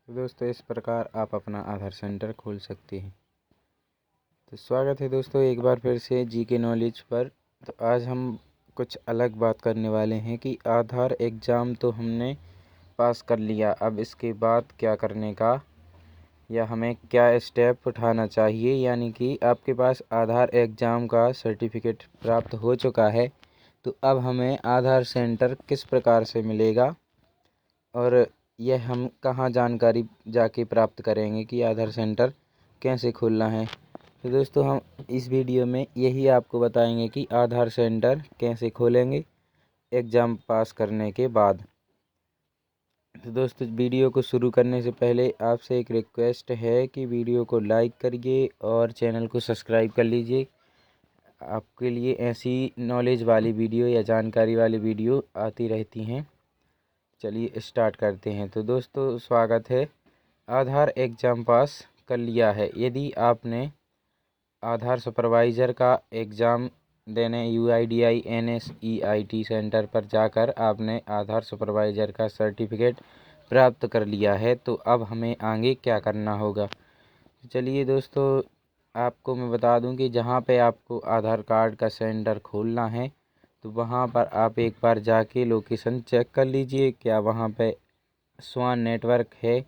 तो दोस्तों इस प्रकार आप अपना आधार सेंटर खोल सकते हैं। तो स्वागत है दोस्तों एक बार फिर से जीके नॉलेज पर। तो आज हम कुछ अलग बात करने वाले हैं कि आधार एग्ज़ाम तो हमने पास कर लिया, अब इसके बाद क्या करने का या हमें क्या स्टेप उठाना चाहिए। यानी कि आपके पास आधार एग्ज़ाम का सर्टिफिकेट प्राप्त हो चुका है, तो अब हमें आधार सेंटर किस प्रकार से मिलेगा और यह हम कहाँ जानकारी जाके प्राप्त करेंगे कि आधार सेंटर कैसे खोलना है। तो दोस्तों हम इस वीडियो में यही आपको बताएंगे कि आधार सेंटर कैसे खोलेंगे एग्ज़ाम पास करने के बाद। तो दोस्तों वीडियो को शुरू करने से पहले आपसे एक रिक्वेस्ट है कि वीडियो को लाइक करिए और चैनल को सब्सक्राइब कर लीजिए। आपके लिए ऐसी नॉलेज वाली वीडियो या जानकारी वाली वीडियो आती रहती हैं। चलिए स्टार्ट करते हैं। तो दोस्तों स्वागत है। आधार एग्ज़ाम पास कर लिया है। यदि आपने आधार सुपरवाइज़र का एग्ज़ाम देने UIDAI NSEIT सेंटर पर जाकर आपने आधार सुपरवाइज़र का सर्टिफिकेट प्राप्त कर लिया है, तो अब हमें आगे क्या करना होगा। चलिए दोस्तों आपको मैं बता दूं कि जहां पे आपको आधार कार्ड का सेंटर खोलना है, तो वहां पर आप एक बार जाके लोकेशन चेक कर लीजिए। क्या वहां पे स्वान नेटवर्क है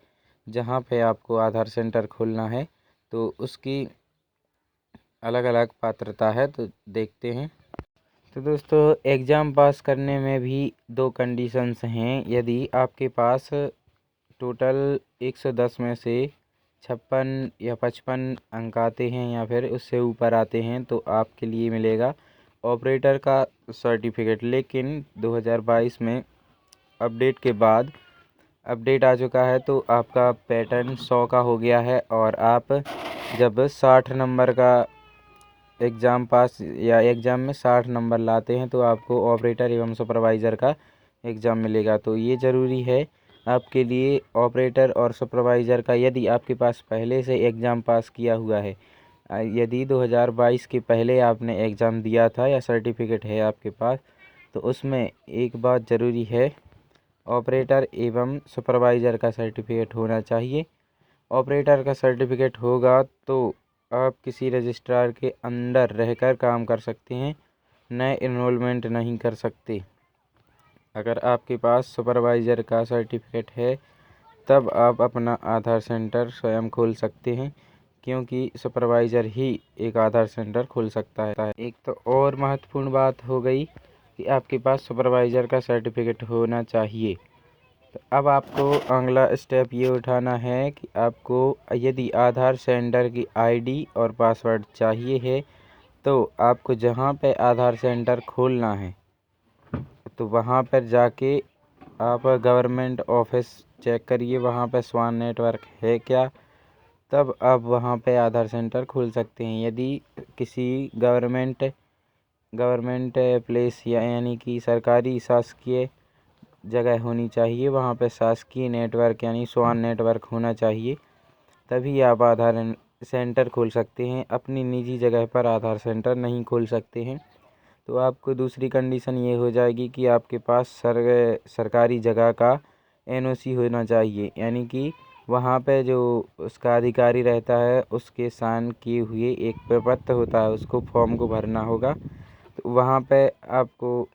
जहां पे आपको आधार सेंटर खोलना है। तो उसकी अलग अलग पात्रता है, तो देखते हैं। तो दोस्तों एग्ज़ाम पास करने में भी दो कंडीशंस हैं। यदि आपके पास टोटल 110 में से 56 या 55 अंक आते हैं या फिर उससे ऊपर आते हैं, तो आपके लिए मिलेगा ऑपरेटर का सर्टिफिकेट। लेकिन 2022 में अपडेट के बाद अपडेट आ चुका है, तो आपका पैटर्न 100 का हो गया है और आप जब 60 नंबर का एग्ज़ाम पास या एग्ज़ाम में 60 नंबर लाते हैं, तो आपको ऑपरेटर एवं सुपरवाइज़र का एग्ज़ाम मिलेगा। तो ये ज़रूरी है आपके लिए ऑपरेटर और सुपरवाइज़र का। यदि आपके पास पहले से एग्ज़ाम पास किया हुआ है, यदि 2022 के पहले आपने एग्ज़ाम दिया था या सर्टिफिकेट है आपके पास, तो उसमें एक बात ज़रूरी है, ऑपरेटर एवं सुपरवाइज़र का सर्टिफिकेट होना चाहिए। ऑपरेटर का सर्टिफिकेट होगा तो आप किसी रजिस्ट्रार के अंडर रहकर काम कर सकते हैं, नए इनरोलमेंट नहीं कर सकते। अगर आपके पास सुपरवाइज़र का सर्टिफिकेट है, तब आप अपना आधार सेंटर स्वयं खोल सकते हैं, क्योंकि सुपरवाइज़र ही एक आधार सेंटर खोल सकता है। एक तो और महत्वपूर्ण बात हो गई कि आपके पास सुपरवाइज़र का सर्टिफिकेट होना चाहिए। तो अब आपको अगला स्टेप ये उठाना है कि आपको यदि आधार सेंटर की ID और पासवर्ड चाहिए है, तो आपको जहाँ पे आधार सेंटर खोलना है, तो वहाँ पर जाके आप गवर्नमेंट ऑफिस चेक करिए वहाँ पे स्वान नेटवर्क है क्या, तब आप वहाँ पे आधार सेंटर खोल सकते हैं। यदि किसी गवर्नमेंट प्लेस यानी कि सरकारी शासकीय जगह होनी चाहिए, वहाँ पे शासकीय नेटवर्क यानी स्वान नेटवर्क होना चाहिए, तभी आप आधार सेंटर खोल सकते हैं। अपनी निजी जगह पर आधार सेंटर नहीं खोल सकते हैं। तो आपको दूसरी कंडीशन ये हो जाएगी कि आपके पास सरकारी जगह का NOC होना चाहिए, यानी कि वहाँ पे जो उसका अधिकारी रहता है उसके साइन किए हुए एक प्रपत्र होता है, उसको फॉर्म को भरना होगा। तो वहाँ पे आपको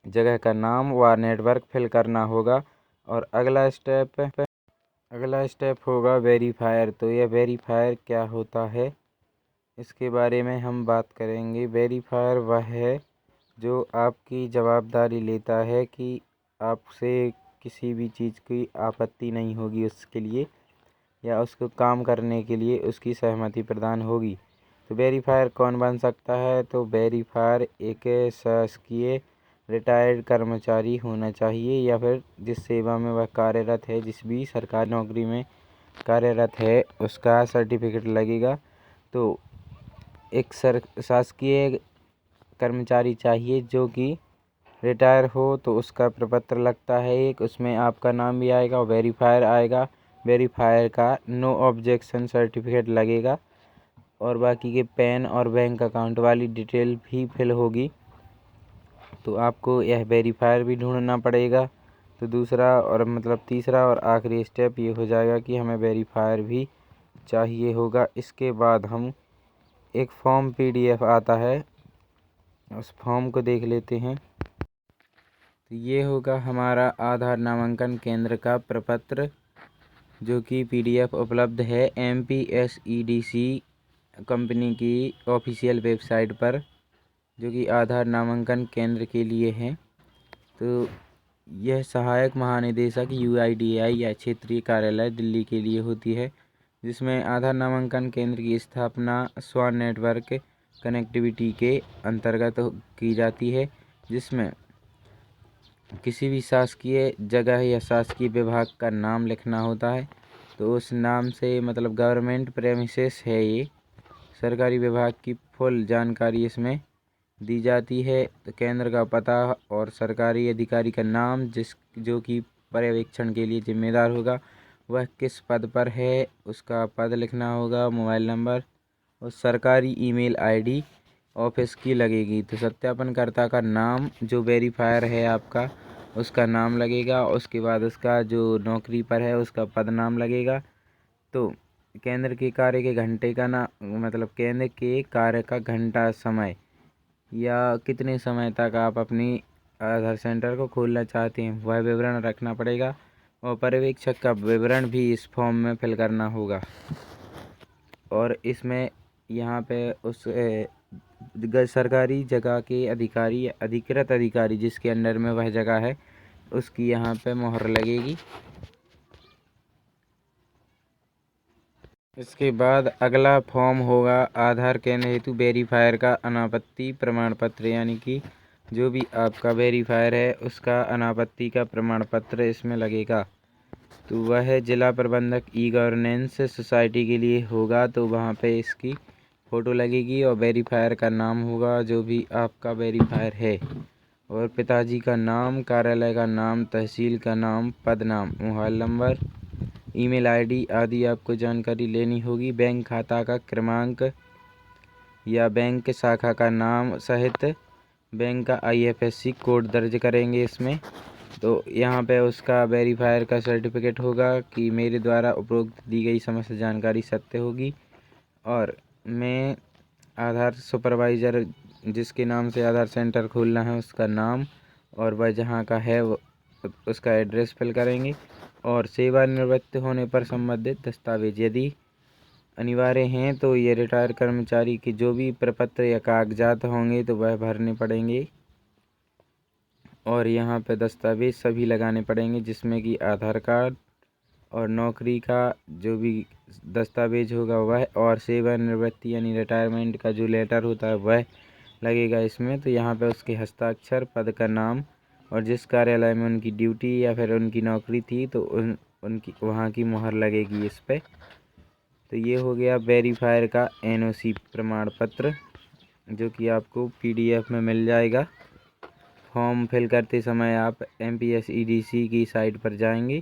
जगह का नाम व नेटवर्क फिल करना होगा। और अगला स्टेप होगा वेरीफायर। तो यह वेरीफायर क्या होता है, इसके बारे में हम बात करेंगे। वेरीफायर वह है जो आपकी जवाबदारी लेता है कि आपसे किसी भी चीज़ की आपत्ति नहीं होगी उसके लिए, या उसको काम करने के लिए उसकी सहमति प्रदान होगी। तो वेरीफायर कौन बन सकता है, तो वेरीफायर एक शासकीय रिटायर्ड कर्मचारी होना चाहिए, या फिर जिस सेवा में वह कार्यरत है, जिस भी सरकारी नौकरी में कार्यरत है, उसका सर्टिफिकेट लगेगा। तो एक शासकीय कर्मचारी चाहिए जो कि रिटायर हो, तो उसका प्रपत्र लगता है एक, उसमें आपका नाम भी आएगा और वेरीफायर आएगा। वेरीफायर का नो ऑब्जेक्शन सर्टिफिकेट लगेगा और बाकी के पैन और बैंक अकाउंट वाली डिटेल भी फिल होगी। तो आपको यह वेरीफायर भी ढूंढना पड़ेगा। तो दूसरा और मतलब तीसरा और आखिरी स्टेप ये हो जाएगा कि हमें वेरीफायर भी चाहिए होगा। इसके बाद हम एक फॉर्म PDF आता है, उस फॉर्म को देख लेते हैं। तो ये होगा हमारा आधार नामांकन केंद्र का प्रपत्र, जो कि PDF उपलब्ध है MPSEDC कंपनी की ऑफिशियल वेबसाइट पर, जो कि आधार नामांकन केंद्र के लिए है। तो यह सहायक महानिदेशक UIDAI या क्षेत्रीय कार्यालय दिल्ली के लिए होती है, जिसमें आधार नामांकन केंद्र की स्थापना स्वान नेटवर्क कनेक्टिविटी के अंतर्गत की जाती है, जिसमें किसी भी शासकीय जगह या शासकीय विभाग का नाम लिखना होता है। तो उस नाम से मतलब गवर्नमेंट प्रेमिसेस है, ये सरकारी विभाग की फुल जानकारी इसमें दी जाती है। तो केंद्र का पता और सरकारी अधिकारी का नाम, जो कि पर्यवेक्षण के लिए जिम्मेदार होगा, वह किस पद पर है उसका पद लिखना होगा, मोबाइल नंबर और सरकारी ईमेल ID ऑफिस की लगेगी। तो सत्यापनकर्ता का नाम, जो वेरीफायर है आपका, उसका नाम लगेगा। उसके बाद उसका जो नौकरी पर है उसका पद नाम लगेगा। तो केंद्र के कार्य के घंटे का मतलब केंद्र के कार्य का घंटा समय या कितने समय तक आप अपनी आधार सेंटर को खोलना चाहते हैं वह विवरण रखना पड़ेगा, और पर्यवेक्षक का विवरण भी इस फॉर्म में फिल करना होगा। और इसमें यहाँ पे उस सरकारी जगह के अधिकारी या अधिकृत अधिकारी जिसके अंडर में वह जगह है, उसकी यहाँ पे मोहर लगेगी। इसके बाद अगला फॉर्म होगा आधार केंद्र हेतु वेरीफायर का अनापत्ति प्रमाण पत्र, यानी कि जो भी आपका वेरीफायर है उसका अनापत्ति का प्रमाण पत्र इसमें लगेगा। तो वह जिला प्रबंधक E-गवर्नेंस सोसाइटी के लिए होगा। तो वहाँ पे इसकी फ़ोटो लगेगी और वेरीफायर का नाम होगा जो भी आपका वेरीफायर है, और पिताजी का नाम, कार्यालय का नाम, तहसील का नाम, पद नाम, मोबाइल नंबर, ईमेल ID आदि आपको जानकारी लेनी होगी। बैंक खाता का क्रमांक या बैंक शाखा का नाम सहित बैंक का IFSC कोड दर्ज करेंगे इसमें। तो यहाँ पे उसका वेरीफायर का सर्टिफिकेट होगा कि मेरे द्वारा उपरोक्त दी गई समस्त जानकारी सत्य होगी, और मैं आधार सुपरवाइज़र जिसके नाम से आधार सेंटर खोलना है उसका नाम और वह जहाँ का है उसका एड्रेस फिल करेंगे। और सेवानिवृत्त होने पर संबंधित दस्तावेज यदि अनिवार्य हैं तो ये रिटायर कर्मचारी के जो भी प्रपत्र या कागजात होंगे तो वह भरने पड़ेंगे। और यहाँ पे दस्तावेज सभी लगाने पड़ेंगे, जिसमें कि आधार कार्ड और नौकरी का जो भी दस्तावेज होगा वह, और सेवानिवृत्ति यानी रिटायरमेंट का जो लेटर होता है वह लगेगा इसमें। तो यहाँ पे उसके हस्ताक्षर, पद का नाम और जिस कार्यालय में उनकी ड्यूटी या फिर उनकी नौकरी थी तो उनकी वहाँ की मुहर लगेगी इस पर। तो ये हो गया वेरीफायर का NOC प्रमाण पत्र, जो कि आपको PDF में मिल जाएगा। फॉर्म फिल करते समय आप MPSEDC की साइट पर जाएंगे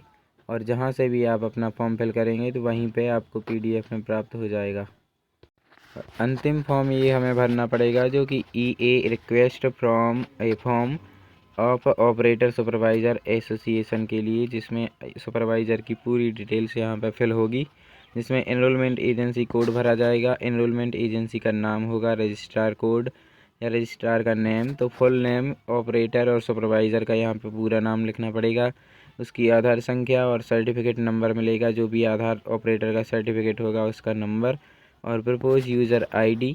और जहाँ से भी आप अपना फॉर्म फिल करेंगे तो वहीं पे आपको PDF में प्राप्त हो जाएगा। अंतिम फॉर्म ये हमें भरना पड़ेगा, जो कि EA request from A form of operator supervisor association के लिए, जिसमें सुपरवाइज़र की पूरी डिटेल्स यहाँ पर फिल होगी, जिसमें एनरोलमेंट एजेंसी कोड भरा जाएगा। एनरोलमेंट एजेंसी का नाम होगा रजिस्ट्रार कोड या रजिस्ट्रार का नेम। तो फुल नेम ऑपरेटर और सुपरवाइज़र का यहाँ पे पूरा नाम लिखना पड़ेगा। उसकी आधार संख्या और सर्टिफिकेट नंबर मिलेगा, जो भी आधार ऑपरेटर का सर्टिफिकेट होगा उसका नंबर, और प्रपोज यूज़र ID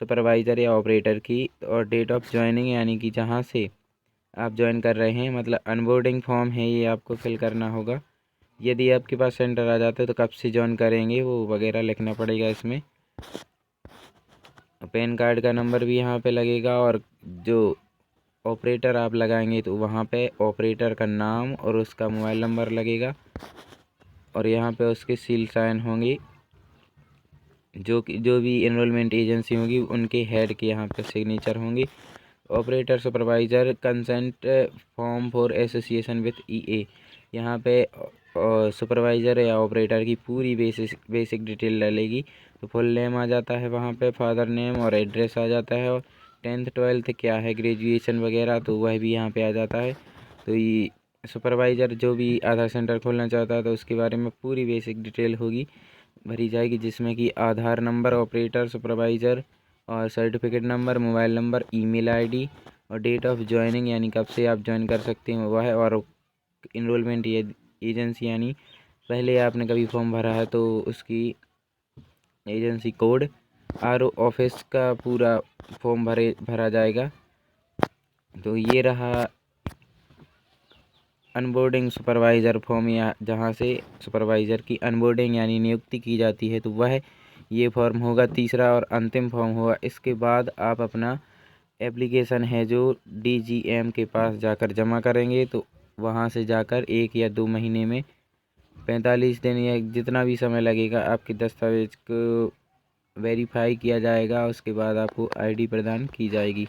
सुपरवाइज़र या ऑपरेटर की, और डेट ऑफ ज्वाइनिंग यानी कि जहाँ से आप ज्वाइन कर रहे हैं, मतलब अनबोर्डिंग फॉर्म है ये आपको फिल करना होगा। यदि आपके पास सेंटर आ जाता है तो कब से ज्वाइन करेंगे वो वगैरह लिखना पड़ेगा इसमें। पैन कार्ड का नंबर भी यहाँ पे लगेगा, और जो ऑपरेटर आप लगाएंगे तो वहाँ पे ऑपरेटर का नाम और उसका मोबाइल नंबर लगेगा, और यहाँ पे उसके सील साइन होंगे, जो भी एनरोलमेंट एजेंसी होगी उनके हेड के यहाँ पे सिग्नेचर होंगे। Operator supervisor consent form for association with EA, यहाँ पे सुपरवाइज़र या ऑपरेटर की पूरी बेसिक डिटेल डलेगी। तो फुल नेम आ जाता है वहाँ पे, फादर नेम और एड्रेस आ जाता है, और 10th 12th क्या है, ग्रेजुएशन वगैरह तो वह भी यहाँ पे आ जाता है। तो ये सुपरवाइज़र जो भी आधार सेंटर खोलना चाहता है तो उसके बारे में पूरी बेसिक डिटेल होगी भरी जाएगी, जिसमें कि आधार नंबर, ऑपरेटर, सुपरवाइज़र और certificate number, mobile number, email ID और डेट ऑफ ज्वाइनिंग यानी कब से आप ज्वाइन कर सकते हैं वह है, और इनरोलमेंट एजेंसी यानी पहले आपने कभी फॉर्म भरा है तो उसकी एजेंसी कोड, आर ऑफिस का पूरा फॉर्म भरा जाएगा। तो ये रहा अनबोर्डिंग सुपरवाइज़र फॉर्म, या जहाँ से सुपरवाइज़र की अनबोर्डिंग यानी नियुक्ति की जाती है तो वह ये फॉर्म होगा। तीसरा और अंतिम फॉर्म होगा। इसके बाद आप अपना एप्लीकेशन है जो DGM के पास जाकर जमा करेंगे, तो वहाँ से जाकर 1 या 2 महीने में 45 दिन या जितना भी समय लगेगा आपके दस्तावेज को वेरीफाई किया जाएगा। उसके बाद आपको ID प्रदान की जाएगी।